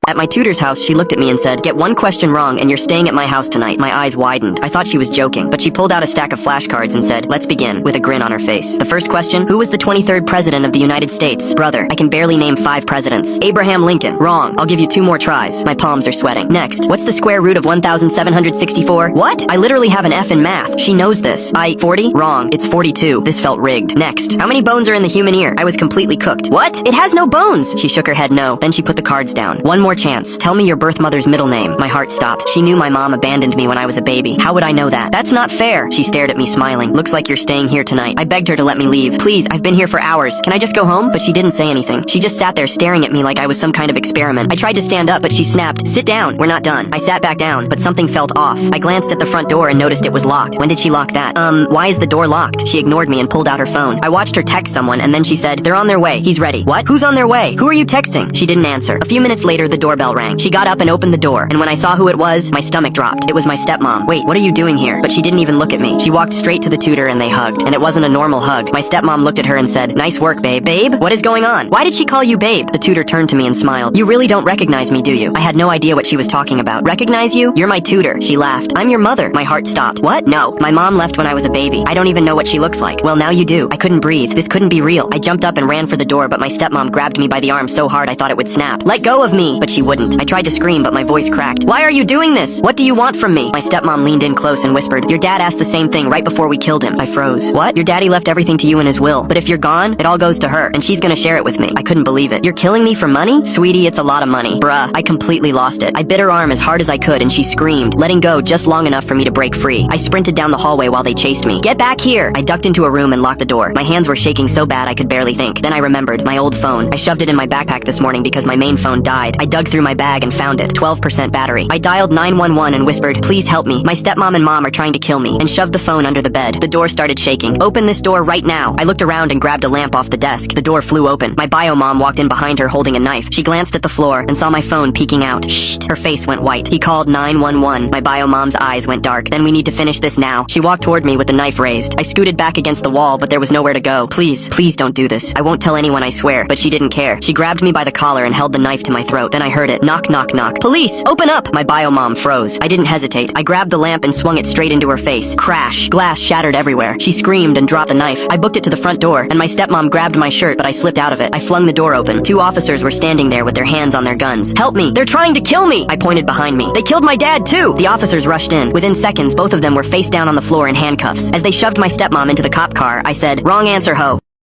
At my tutor's house, she looked at me and said, "Get one question wrong and you're staying at my house tonight." My eyes widened. I thought she was joking, but she pulled out a stack of flashcards and said, "Let's begin," with a grin on her face. The first question, who was the 23rd president of the United States? Brother, I can barely name 5 presidents. Abraham Lincoln. Wrong. I'll give you 2 more tries. My palms are sweating. Next, what's the square root of 1764? What? I literally have an F in math. She knows this. 40? Wrong. It's 42. This felt rigged. Next, how many bones are in the human ear? I was completely cooked. What? It has no bones. She shook her head no. Then she put the cards down. One more chance. Tell me your birth mother's middle name. My heart stopped. She knew my mom abandoned me when I was a baby. How would I know that? That's not fair. She stared at me smiling. Looks like you're staying here tonight. I begged her to let me leave. Please, I've been here for hours. Can I just go home? But she didn't say anything. She just sat there staring at me like I was some kind of experiment. I tried to stand up, but she snapped, "Sit down. We're not done." I sat back down, but something felt off. I glanced at the front door and noticed it was locked. When did she lock that? Why is the door locked? She ignored me and pulled out her phone. I watched her text someone and then she said, "They're on their way. He's ready." What? Who's on their way? Who are you texting? She didn't answer. A few minutes later, the doorbell rang. She got up and opened the door, and when I saw who it was, my stomach dropped. It was my stepmom. "Wait, what are you doing here?" But she didn't even look at me. She walked straight to the tutor and they hugged. And it wasn't a normal hug. My stepmom looked at her and said, "Nice work, babe." "Babe? What is going on? Why did she call you babe?" The tutor turned to me and smiled. "You really don't recognize me, do you?" I had no idea what she was talking about. "Recognize you? You're my tutor." She laughed. "I'm your mother." My heart stopped. "What? No. My mom left when I was a baby. I don't even know what she looks like." "Well, now you do." I couldn't breathe. This couldn't be real. I jumped up and ran for the door, but my stepmom grabbed me by the arm so hard I thought it would snap. "Let go of me!" But she wouldn't. I tried to scream, but my voice cracked. "Why are you doing this? What do you want from me?" My stepmom leaned in close and whispered, "Your dad asked the same thing right before we killed him." I froze. "What? Your daddy left everything to you in his will. But if you're gone, it all goes to her, and she's gonna share it with me." I couldn't believe it. "You're killing me for money?" "Sweetie, it's a lot of money." Bruh, I completely lost it. I bit her arm as hard as I could and she screamed, letting go just long enough for me to break free. I sprinted down the hallway while they chased me. "Get back here!" I ducked into a room and locked the door. My hands were shaking so bad I could barely think. Then I remembered my old phone. I shoved it in my backpack this morning because my main phone died. I dug through my bag and found it. 12% battery. I dialed 911 and whispered, "Please help me. My stepmom and mom are trying to kill me," and shoved the phone under the bed. The door started shaking. "Open this door right now." I looked around and grabbed a lamp off the desk. The door flew open. My bio mom walked in behind her holding a knife. She glanced at the floor and saw my phone peeking out. Shh. Her face went white. "He called 911. My bio mom's eyes went dark. "Then we need to finish this now." She walked toward me with the knife raised. I scooted back against the wall, but there was nowhere to go. "Please, please don't do this. I won't tell anyone, I swear." But she didn't care. She grabbed me by the collar and held the knife to my throat. Then I heard it. Knock, knock, knock. "Police! Open up!" My bio mom froze. I didn't hesitate. I grabbed the lamp and swung it straight into her face. Crash. Glass shattered everywhere. She screamed and dropped the knife. I booked it to the front door, and my stepmom grabbed my shirt, but I slipped out of it. I flung the door open. 2 officers were standing there with their hands on their guns. "Help me! They're trying to kill me!" I pointed behind me. "They killed my dad, too!" The officers rushed in. Within seconds, both of them were face down on the floor in handcuffs. As they shoved my stepmom into the cop car, I said, "Wrong answer, ho."